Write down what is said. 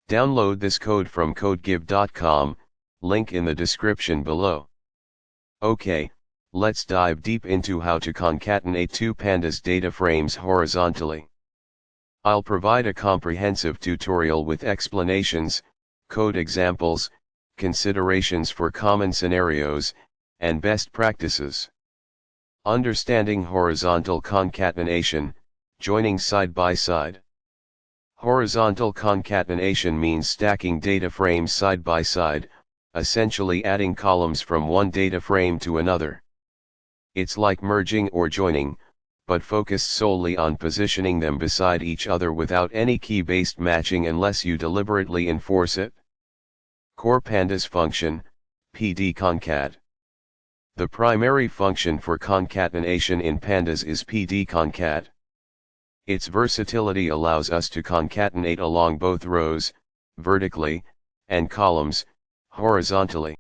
Download this code from codegive.com, link in the description below. Okay, let's dive deep into how to concatenate two Pandas DataFrames horizontally. I'll provide a comprehensive tutorial with explanations, code examples, considerations for common scenarios, and best practices. Understanding horizontal concatenation, joining side by side. Horizontal concatenation means stacking data frames side by side, essentially adding columns from one data frame to another. It's like merging or joining, but focused solely on positioning them beside each other without any key-based matching unless you deliberately enforce it. Core Pandas Function, pd.concat. The primary function for concatenation in Pandas is pd.concat. Its versatility allows us to concatenate along both rows, vertically, and columns, horizontally.